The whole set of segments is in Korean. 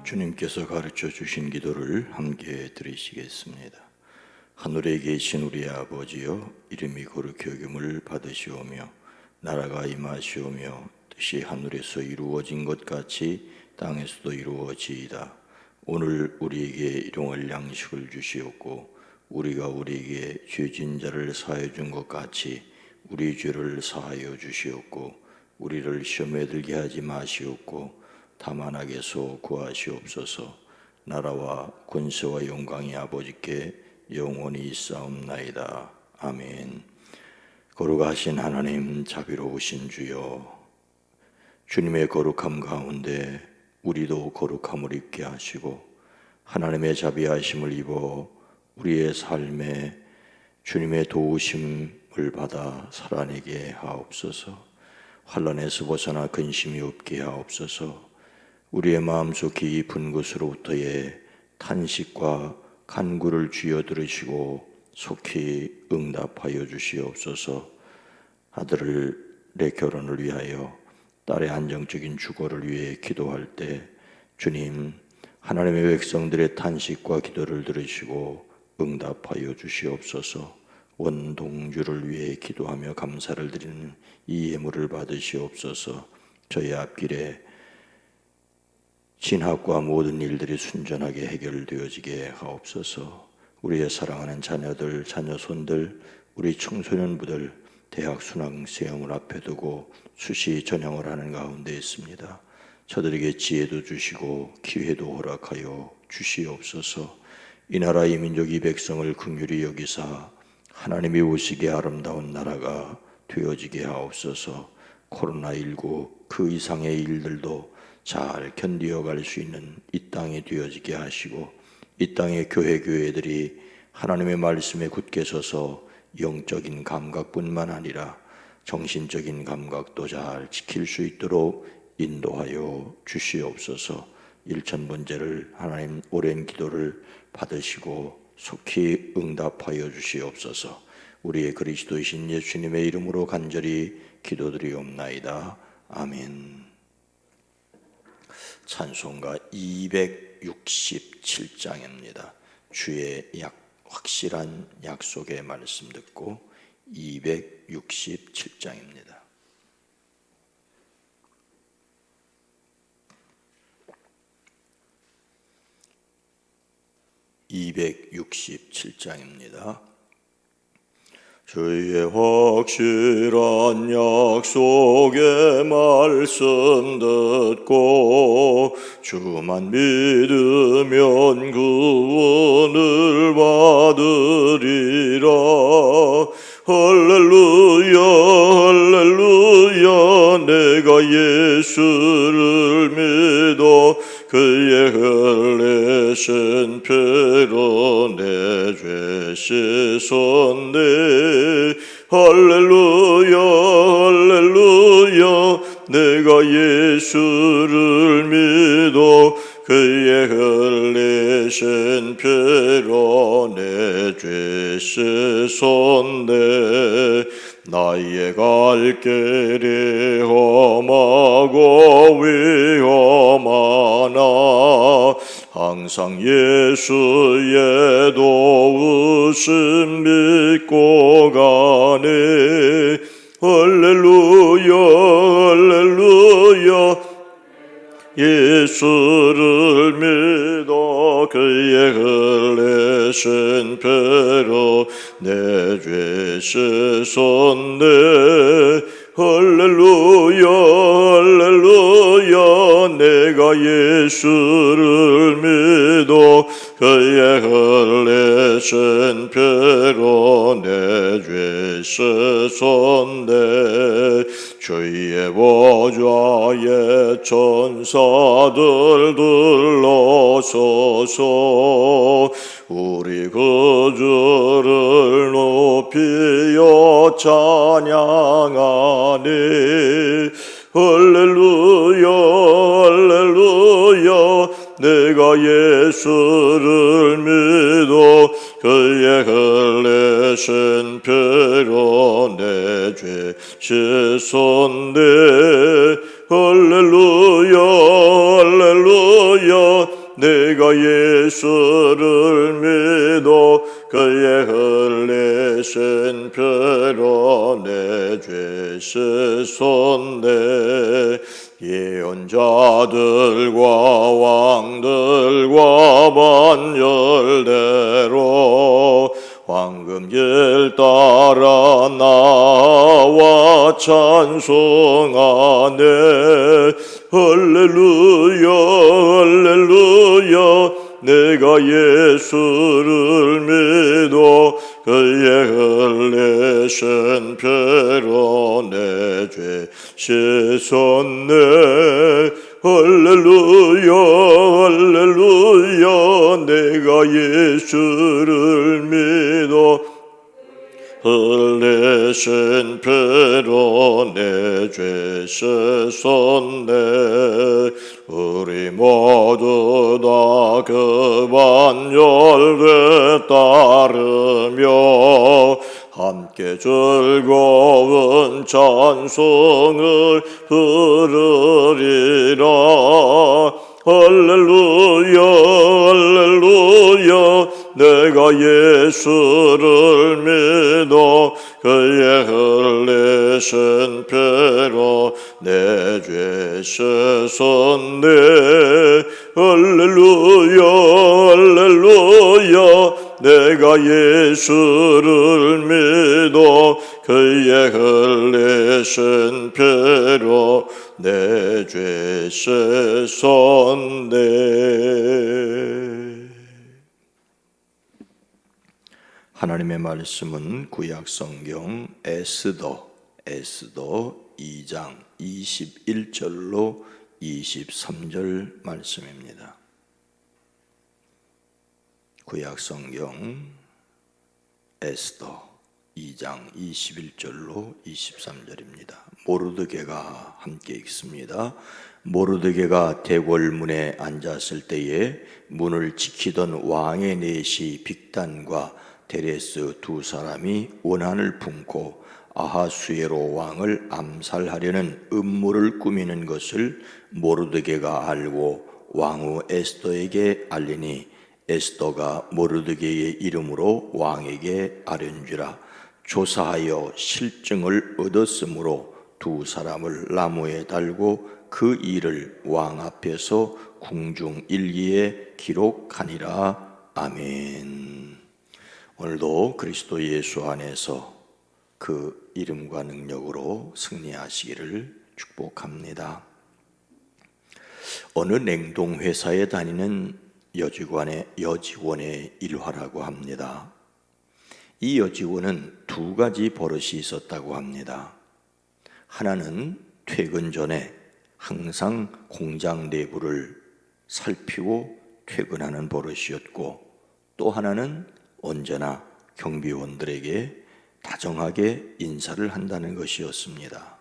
주님께서 가르쳐 주신 기도를 함께 드리시겠습니다. 하늘에 계신 우리 아버지여, 이름이 거룩히 여김을 받으시오며 나라가 임하시오며 뜻이 하늘에서 이루어진 것 같이 땅에서도 이루어지이다. 오늘 우리에게 일용할 양식을 주시옵고 우리가 우리에게 죄진 자를 사하여 준 것 같이 우리 죄를 사하여 주시옵고 우리를 시험에 들게 하지 마시옵고 다만 악에서 구하시옵소서. 나라와 권세와 영광이 아버지께 영원히 있사옵나이다. 아멘. 거룩하신 하나님, 자비로우신 주여, 주님의 거룩함 가운데 우리도 거룩함을 입게 하시고 하나님의 자비하심을 입어 우리의 삶에 주님의 도우심을 받아 살아내게 하옵소서. 환난에서 벗어나 근심이 없게 하옵소서. 우리의 마음속 깊은 곳으로부터의 탄식과 간구를 주여 들으시고 속히 응답하여 주시옵소서. 아들의 결혼을 위하여, 딸의 안정적인 주거를 위해 기도할 때 주님, 하나님의 백성들의 탄식과 기도를 들으시고 응답하여 주시옵소서. 원동주를 위해 기도하며 감사를 드리는 이 예물을 받으시옵소서. 저희 앞길에 진학과 모든 일들이 순전하게 해결되어지게 하옵소서. 우리의 사랑하는 자녀들, 자녀손들, 우리 청소년부들 대학 수능시험을 앞에 두고 수시 전형을 하는 가운데 있습니다. 저들에게 지혜도 주시고 기회도 허락하여 주시옵소서. 이 나라 이 민족 이 백성을 긍휼히 여기사 하나님이 오시기에 아름다운 나라가 되어지게 하옵소서. 코로나19 그 이상의 일들도 잘 견디어갈 수 있는 이 땅이 되어지게 하시고 이 땅의 교회들이 하나님의 말씀에 굳게 서서 영적인 감각뿐만 아니라 정신적인 감각도 잘 지킬 수 있도록 인도하여 주시옵소서. 일천번제를 하나님 오랜 기도를 받으시고 속히 응답하여 주시옵소서. 우리의 그리스도이신 예수님의 이름으로 간절히 기도드리옵나이다. 아멘. 찬송가 267장입니다. 주의 확실한 약속의 말씀 듣고 267장입니다. 주의 확실한 약속의 말씀 듣고 주만 믿으면 구원을 받으리라. 할렐루야 할렐루야. 내가 예수를 믿어 그의 흘리신 피로 내 죄 씻었네. 할렐루야 할렐루야. 내가 예수를 믿어 그의 흘리신 피로 내 죄 씻었네. 나의 갈 길이 험하고 위험하나 항상 예수의 도우심 믿고 가네. 할렐루야 할렐루야. 예수를 믿어 그의 흘리신 피로 내 죄 씻었네. 할렐루야 할렐루야. 내가 예수를 믿어 그의 흘리신 피로 내 죄 씻었네. 주의 보좌에 천사들 둘러서서 우리 그 주를 높이어 찬양하네. 할렐루야 할렐루야. 내가 예수를 믿어 그의 흘리신 피로 내 죄 씻었네. 할렐루야 할렐루야 내가 예수를 믿어 그의 흘리신 피로 내 죄 씻었네. 예언자들과 왕들과 반열대로 황금길 따라 나와 찬송하네. 할렐루야 할렐루야 내가 예수를 믿어 그의 흘리신 피로 내 죄 씻었네. 할렐루야 할렐루야 내가 예수를 믿어 흘리신 피로 내 죄 씻었네. 우리 모두 다 그 반열대 따르며 함께 즐거운 찬송을 부르리라. 할렐루야 할렐루야 내가 예수를 믿어 그의 흘리신 피로 내 죄 씻었네. 할렐루야 할렐루야 내가 예수를 믿어 그의 흘리신 피로 내 죄 씻었네. 하나님의 말씀은 구약성경 에스더 2장 21절로 23절 말씀입니다. 구약성경 에스더 2장 21절로 23절입니다. 모르드게가 함께 읽습니다. 모르드게가 대궐문에 앉았을 때에 문을 지키던 왕의 내시 빅단과 데레스 두 사람이 원한을 품고 아하수에로 왕을 암살하려는 음모를 꾸미는 것을 모르드게가 알고 왕후 에스더에게 알리니 에스더가 모르드게의 이름으로 왕에게 아뢰는지라. 조사하여 실증을 얻었으므로 두 사람을 나무에 달고 그 일을 왕 앞에서 궁중일기에 기록하니라. 아멘. 오늘도 그리스도 예수 안에서 그 이름과 능력으로 승리하시기를 축복합니다. 어느 냉동회사에 다니는 여직원의 일화라고 합니다. 이 여직원은 두 가지 버릇이 있었다고 합니다. 하나는 퇴근 전에 항상 공장 내부를 살피고 퇴근하는 버릇이었고, 또 하나는 언제나 경비원들에게 다정하게 인사를 한다는 것이었습니다.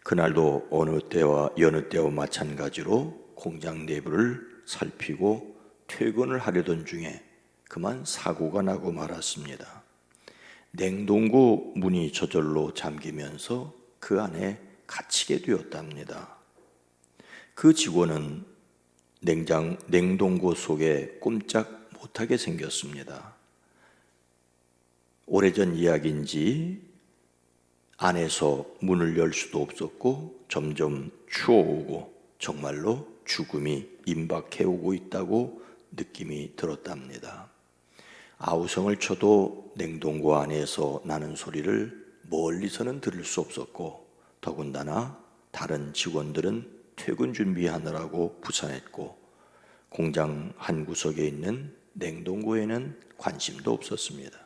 그날도 어느 때와 여느 때와 마찬가지로 공장 내부를 살피고 퇴근을 하려던 중에 그만 사고가 나고 말았습니다. 냉동고 문이 저절로 잠기면서 그 안에 갇히게 되었답니다. 그 직원은 냉동고 속에 꼼짝 못하게 생겼습니다. 오래전 이야기인지 안에서 문을 열 수도 없었고 점점 추워오고 정말로 죽음이 임박해오고 있다고 느낌이 들었답니다. 아우성을 쳐도 냉동고 안에서 나는 소리를 멀리서는 들을 수 없었고, 더군다나 다른 직원들은 퇴근 준비하느라고 부산했고 공장 한 구석에 있는 냉동고에는 관심도 없었습니다.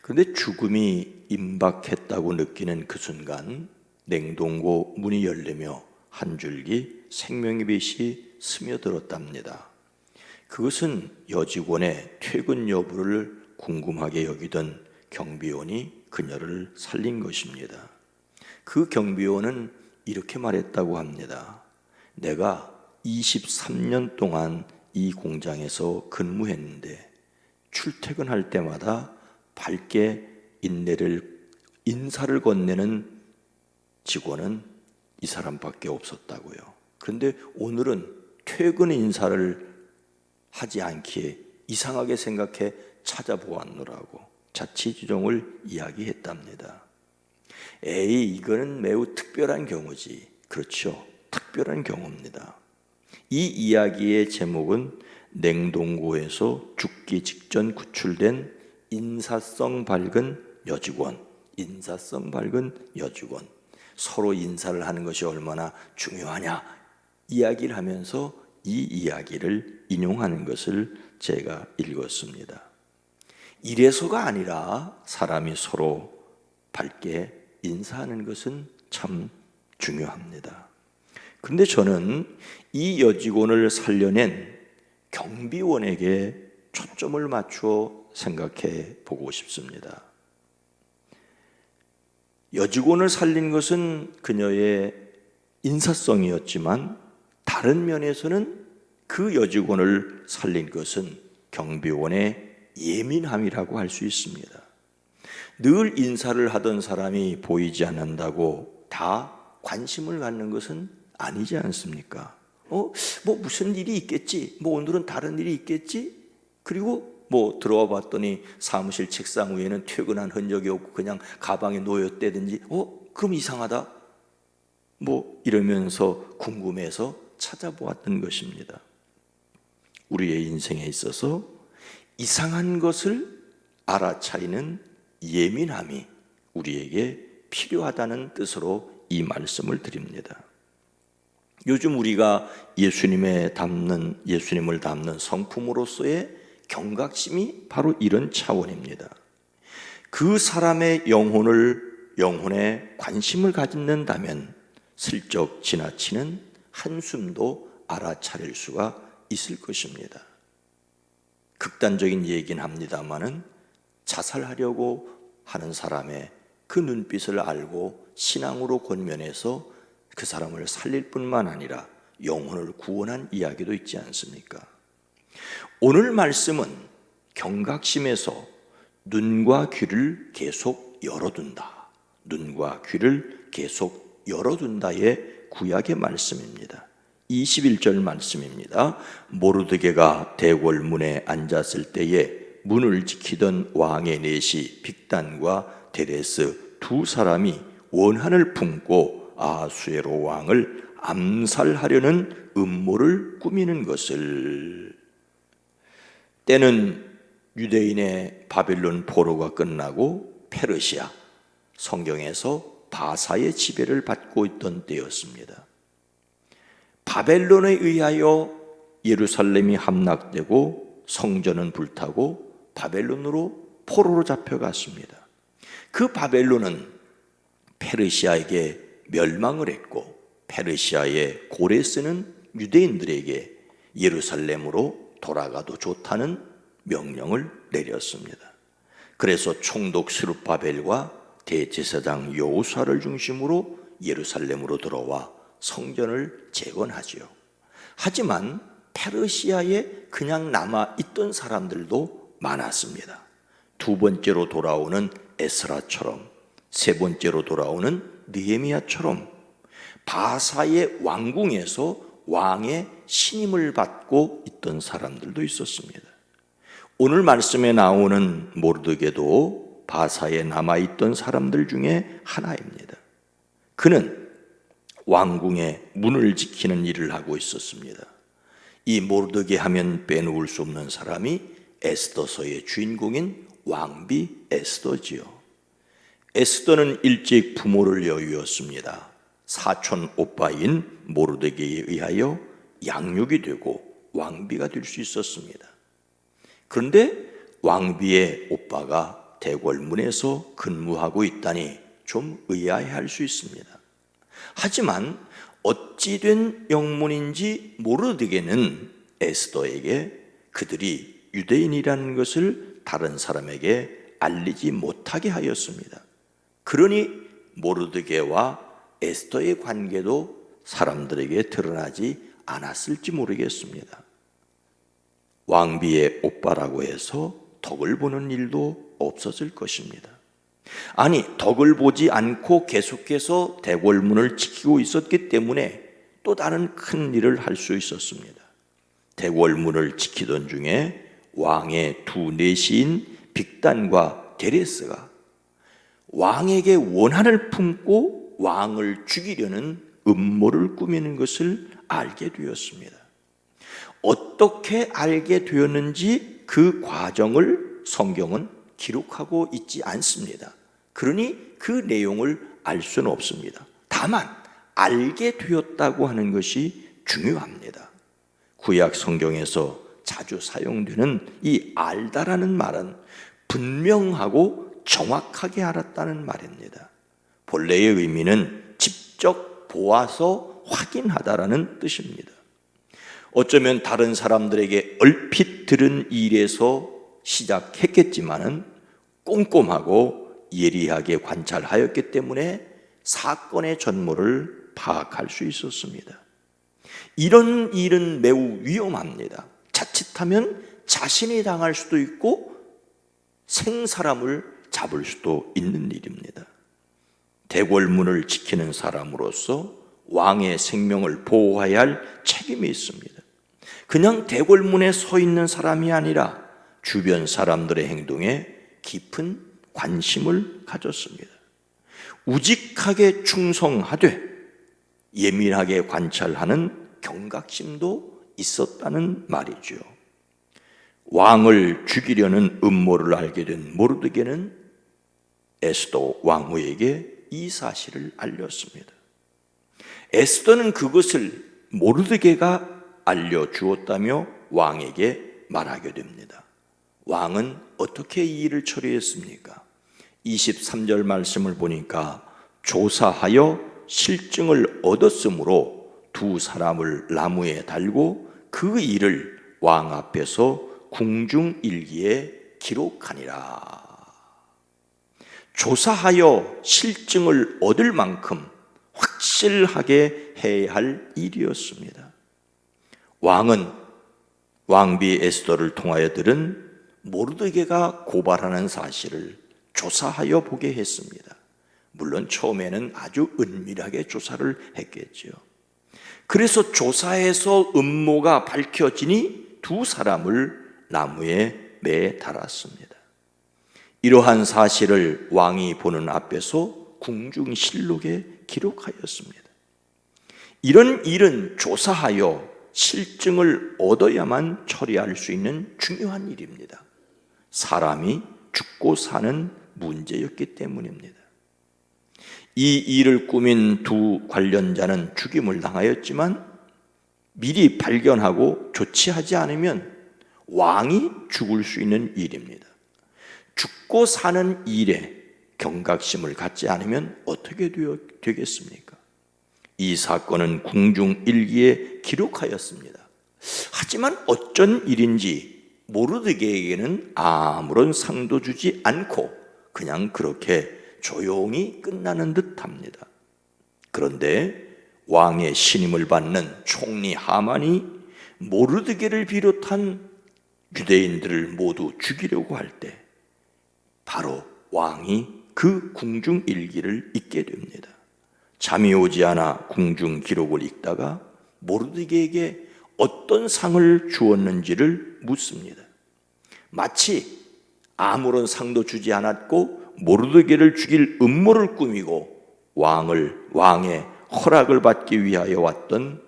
그런데 죽음이 임박했다고 느끼는 그 순간 냉동고 문이 열리며 한 줄기 생명의 빛이 스며들었답니다. 그것은 여직원의 퇴근 여부를 궁금하게 여기던 경비원이 그녀를 살린 것입니다. 그 경비원은 이렇게 말했다고 합니다. 내가 23년 동안 이 공장에서 근무했는데 출퇴근할 때마다 밝게 인사를 건네는 직원은 이 사람밖에 없었다고요. 그런데 오늘은 퇴근 인사를 하지 않기에 이상하게 생각해 찾아보았노라고 자취주종을 이야기했답니다. 에이, 이거는 매우 특별한 경우지. 그렇죠, 특별한 경우입니다. 이 이야기의 제목은 냉동고에서 죽기 직전 구출된 인사성 밝은 여직원, 인사성 밝은 여직원, 서로 인사를 하는 것이 얼마나 중요하냐 이야기를 하면서 이 이야기를 인용하는 것을 제가 읽었습니다. 이래서가 아니라 사람이 서로 밝게 인사하는 것은 참 중요합니다. 그런데 저는 이 여직원을 살려낸 경비원에게 초점을 맞추어 생각해 보고 싶습니다. 여직원을 살린 것은 그녀의 인사성이었지만 다른 면에서는 그 여직원을 살린 것은 경비원의 예민함이라고 할 수 있습니다. 늘 인사를 하던 사람이 보이지 않는다고 다 관심을 갖는 것은 아니지 않습니까? 뭐 무슨 일이 있겠지, 오늘은 다른 일이 있겠지, 그리고 들어와 봤더니 사무실 책상 위에는 퇴근한 흔적이 없고 그냥 가방에 놓였다든지 그럼 이상하다 이러면서 궁금해서 찾아보았던 것입니다. 우리의 인생에 있어서 이상한 것을 알아차리는 예민함이 우리에게 필요하다는 뜻으로 이 말씀을 드립니다. 요즘 우리가 예수님을 담는 성품으로서의 경각심이 바로 이런 차원입니다. 그 사람의 영혼에 관심을 가진다면 슬쩍 지나치는 한숨도 알아차릴 수가 있을 것입니다. 극단적인 얘기는 합니다마는 자살하려고 하는 사람의 그 눈빛을 알고 신앙으로 권면해서 그 사람을 살릴 뿐만 아니라 영혼을 구원한 이야기도 있지 않습니까? 오늘 말씀은 경각심에서 눈과 귀를 계속 열어둔다, 눈과 귀를 계속 열어둔다의 구약의 말씀입니다. 21절 말씀입니다. 모르드게가 대궐 문에 앉았을 때에 문을 지키던 왕의 내시 빅단과 데레스 두 사람이 원한을 품고 아수에로 왕을 암살하려는 음모를 꾸미는 것을, 때는 유대인의 바벨론 포로가 끝나고 페르시아, 성경에서 바사의 지배를 받고 있던 때였습니다. 바벨론에 의하여 예루살렘이 함락되고 성전은 불타고 바벨론으로 포로로 잡혀갔습니다. 그 바벨론은 페르시아에게 멸망을 했고 페르시아의 고레스는 유대인들에게 예루살렘으로 돌아가도 좋다는 명령을 내렸습니다. 그래서 총독 스룹바벨과 대제사장 여호수아를 중심으로 예루살렘으로 들어와 성전을 재건하지요. 하지만 페르시아에 그냥 남아있던 사람들도 많았습니다. 두 번째로 돌아오는 에스라처럼, 세 번째로 돌아오는 느헤미야처럼 바사의 왕궁에서 왕의 신임을 받고 있던 사람들도 있었습니다. 오늘 말씀에 나오는 모르드게도 바사에 남아있던 사람들 중에 하나입니다. 그는 왕궁의 문을 지키는 일을 하고 있었습니다. 이 모르드게 하면 빼놓을 수 없는 사람이 에스더서의 주인공인 왕비 에스더지요. 에스더는 일찍 부모를 여의었습니다. 사촌 오빠인 모르드게에 의하여 양육이 되고 왕비가 될 수 있었습니다. 그런데 왕비의 오빠가 대궐문에서 근무하고 있다니 좀 의아해할 수 있습니다. 하지만 어찌된 영문인지 모르드게는 에스더에게 그들이 유대인이라는 것을 다른 사람에게 알리지 못하게 하였습니다. 그러니 모르드게와 에스더의 관계도 사람들에게 드러나지 않았을지 모르겠습니다. 왕비의 오빠라고 해서 덕을 보는 일도 없었을 것입니다. 아니, 덕을 보지 않고 계속해서 대궐문을 지키고 있었기 때문에 또 다른 큰 일을 할 수 있었습니다. 대궐문을 지키던 중에 왕의 두 내시인 빅단과 게레스가 왕에게 원한을 품고 왕을 죽이려는 음모를 꾸미는 것을 알게 되었습니다. 어떻게 알게 되었는지 그 과정을 성경은 기록하고 있지 않습니다. 그러니 그 내용을 알 수는 없습니다. 다만 알게 되었다고 하는 것이 중요합니다. 구약 성경에서 자주 사용되는 이 알다라는 말은 분명하고 정확하게 알았다는 말입니다. 본래의 의미는 직접 보아서 확인하다라는 뜻입니다. 어쩌면 다른 사람들에게 얼핏 들은 일에서 시작했겠지만은 꼼꼼하고 예리하게 관찰하였기 때문에 사건의 전모를 파악할 수 있었습니다. 이런 일은 매우 위험합니다. 자칫하면 자신이 당할 수도 있고 생사람을 잡을 수도 있는 일입니다. 대궐문을 지키는 사람으로서 왕의 생명을 보호해야 할 책임이 있습니다. 그냥 대궐문에 서 있는 사람이 아니라 주변 사람들의 행동에 깊은 관심을 가졌습니다. 우직하게 충성하되 예민하게 관찰하는 경각심도 있었다는 말이죠. 왕을 죽이려는 음모를 알게 된 모르드게는 에스더 왕후에게 이 사실을 알렸습니다. 에스더는 그것을 모르드게가 알려주었다며 왕에게 말하게 됩니다. 왕은 어떻게 이 일을 처리했습니까? 23절 말씀을 보니까 조사하여 실증을 얻었으므로 두 사람을 나무에 달고 그 일을 왕 앞에서 궁중일기에 기록하니라. 조사하여 실증을 얻을 만큼 확실하게 해야 할 일이었습니다. 왕은 왕비 에스더를 통하여 들은 모르드게가 고발하는 사실을 조사하여 보게 했습니다. 물론 처음에는 아주 은밀하게 조사를 했겠죠. 그래서 조사해서 음모가 밝혀지니 두 사람을 나무에 매 달았습니다. 이러한 사실을 왕이 보는 앞에서 궁중실록에 기록하였습니다. 이런 일은 조사하여 실증을 얻어야만 처리할 수 있는 중요한 일입니다. 사람이 죽고 사는 문제였기 때문입니다. 이 일을 꾸민 두 관련자는 죽임을 당하였지만 미리 발견하고 조치하지 않으면 왕이 죽을 수 있는 일입니다. 죽고 사는 일에 경각심을 갖지 않으면 어떻게 되겠습니까? 이 사건은 궁중일기에 기록하였습니다. 하지만 어쩐 일인지 모르드게에게는 아무런 상도 주지 않고 그냥 그렇게 조용히 끝나는 듯합니다. 그런데 왕의 신임을 받는 총리 하만이 모르드게를 비롯한 유대인들을 모두 죽이려고 할 때 바로 왕이 그 궁중 일기를 읽게 됩니다. 잠이 오지 않아 궁중 기록을 읽다가 모르드게에게 어떤 상을 주었는지를 묻습니다. 마치 아무런 상도 주지 않았고 모르드게를 죽일 음모를 꾸미고 왕의 허락을 받기 위하여 왔던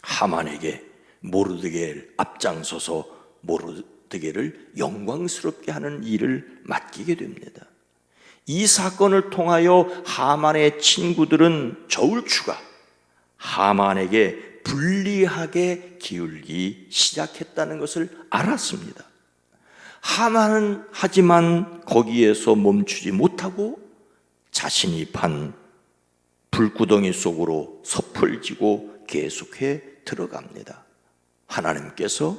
하만에게 모르드게를 앞장서서 모르드게를 영광스럽게 하는 일을 맡기게 됩니다. 이 사건을 통하여 하만의 친구들은 저울추가 하만에게 불리하게 기울기 시작했다는 것을 알았습니다. 하만은 하지만 거기에서 멈추지 못하고 자신이 판 불구덩이 속으로 섭을 지고 계속해 들어갑니다. 하나님께서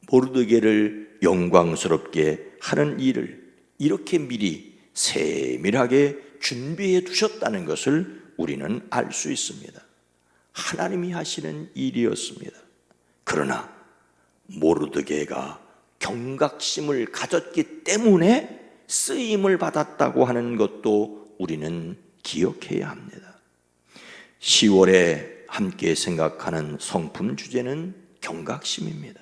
모르드게를 영광스럽게 하는 일을 이렇게 미리 세밀하게 준비해 두셨다는 것을 우리는 알 수 있습니다. 하나님이 하시는 일이었습니다. 그러나 모르드게가 경각심을 가졌기 때문에 쓰임을 받았다고 하는 것도 우리는 기억해야 합니다. 10월에 함께 생각하는 성품 주제는 경각심입니다.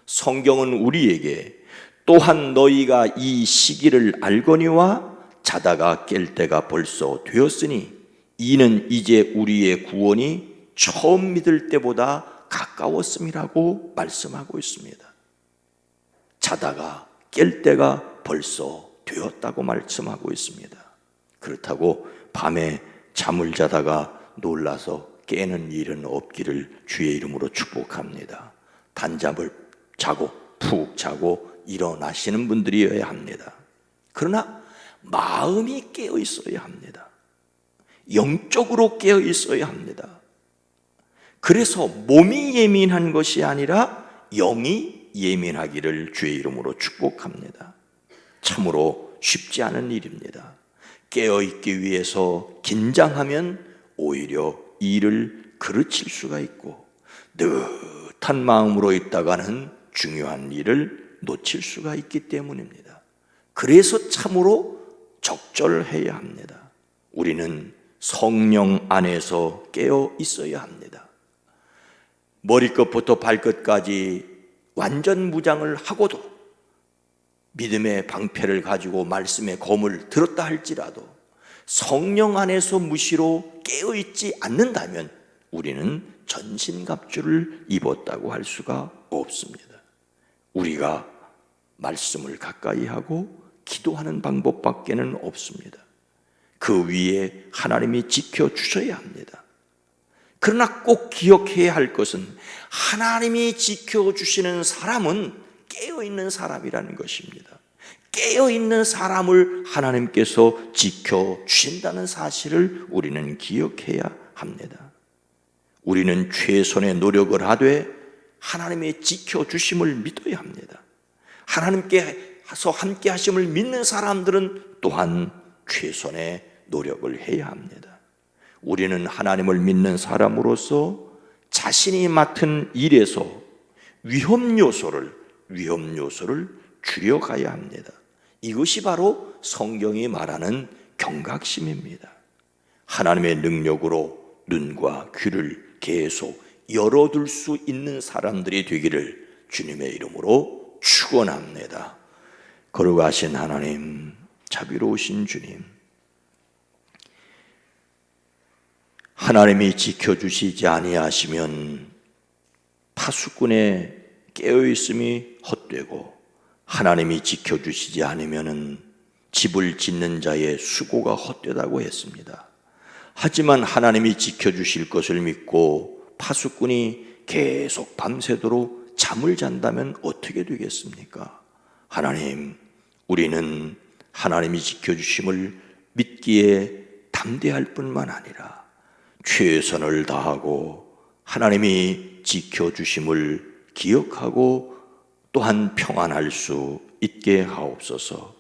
성경은 우리에게 또한 너희가 이 시기를 알거니와 자다가 깰 때가 벌써 되었으니 이는 이제 우리의 구원이 처음 믿을 때보다 가까웠음이라고 말씀하고 있습니다. 자다가 깰 때가 벌써 되었다고 말씀하고 있습니다. 그렇다고 밤에 잠을 자다가 놀라서 깨는 일은 없기를 주의 이름으로 축복합니다. 단잠을 자고 푹 자고 일어나시는 분들이어야 합니다. 그러나 마음이 깨어 있어야 합니다. 영적으로 깨어 있어야 합니다. 그래서 몸이 예민한 것이 아니라 영이 예민하기를 주의 이름으로 축복합니다. 참으로 쉽지 않은 일입니다. 깨어 있기 위해서 긴장하면 오히려 일을 그르칠 수가 있고 느긋한 마음으로 있다가는 중요한 일을 놓칠 수가 있기 때문입니다. 그래서 참으로 적절해야 합니다. 우리는 성령 안에서 깨어 있어야 합니다. 머리끝부터 발끝까지 완전 무장을 하고도 믿음의 방패를 가지고 말씀의 검을 들었다 할지라도 성령 안에서 무시로 깨어있지 않는다면 우리는 전신갑주를 입었다고 할 수가 없습니다. 우리가 말씀을 가까이 하고 기도하는 방법밖에는 없습니다. 그 위에 하나님이 지켜주셔야 합니다. 그러나 꼭 기억해야 할 것은 하나님이 지켜주시는 사람은 깨어있는 사람이라는 것입니다. 깨어있는 사람을 하나님께서 지켜주신다는 사실을 우리는 기억해야 합니다. 우리는 최선의 노력을 하되 하나님의 지켜주심을 믿어야 합니다. 하나님께서 함께 하심을 믿는 사람들은 또한 최선의 노력을 해야 합니다. 우리는 하나님을 믿는 사람으로서 자신이 맡은 일에서 위험 요소를 줄여가야 합니다. 이것이 바로 성경이 말하는 경각심입니다. 하나님의 능력으로 눈과 귀를 계속 열어둘 수 있는 사람들이 되기를 주님의 이름으로 축원합니다. 거룩하신 하나님, 자비로우신 주님, 하나님이 지켜주시지 아니하시면 파수꾼의 깨어있음이 헛되고 하나님이 지켜주시지 않으면 집을 짓는 자의 수고가 헛되다고 했습니다. 하지만 하나님이 지켜주실 것을 믿고 파수꾼이 계속 밤새도록 잠을 잔다면 어떻게 되겠습니까? 하나님, 우리는 하나님이 지켜주심을 믿기에 담대할 뿐만 아니라 최선을 다하고 하나님이 지켜주심을 기억하고 또한 평안할 수 있게 하옵소서.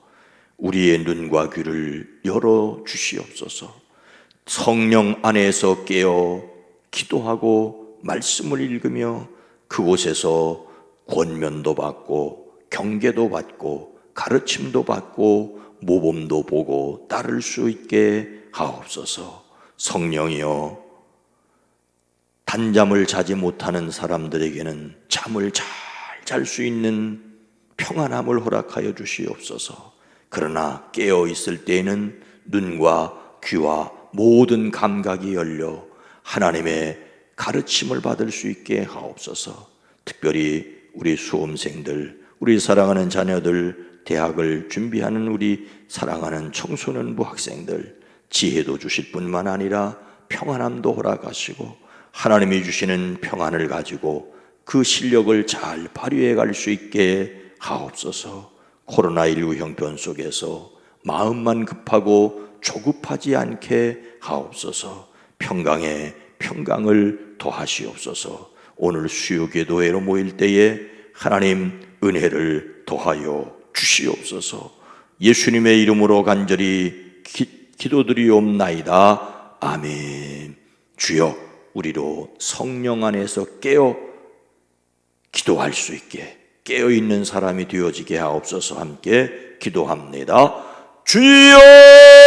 우리의 눈과 귀를 열어 주시옵소서. 성령 안에서 깨어 기도하고 말씀을 읽으며 그곳에서 권면도 받고 경계도 받고 가르침도 받고 모범도 보고 따를 수 있게 하옵소서. 성령이여, 단잠을 자지 못하는 사람들에게는 잠을 잘 잘 수 있는 평안함을 허락하여 주시옵소서. 그러나 깨어 있을 때에는 눈과 귀와 모든 감각이 열려 하나님의 가르침을 받을 수 있게 하옵소서. 특별히 우리 수험생들, 우리 사랑하는 자녀들, 대학을 준비하는 우리 사랑하는 청소년부 학생들, 지혜도 주실 뿐만 아니라 평안함도 허락하시고 하나님이 주시는 평안을 가지고 그 실력을 잘 발휘해 갈 수 있게 하옵소서. 코로나19 형편 속에서 마음만 급하고 조급하지 않게 하옵소서. 평강에 평강을 더하시옵소서. 오늘 수요기도회로 모일 때에 하나님 은혜를 더하여 주시옵소서. 예수님의 이름으로 간절히 기도드리옵나이다. 아멘. 주여, 우리로 성령 안에서 깨어 기도할 수 있게 깨어있는 사람이 되어지게 하옵소서. 함께 기도합니다. 주여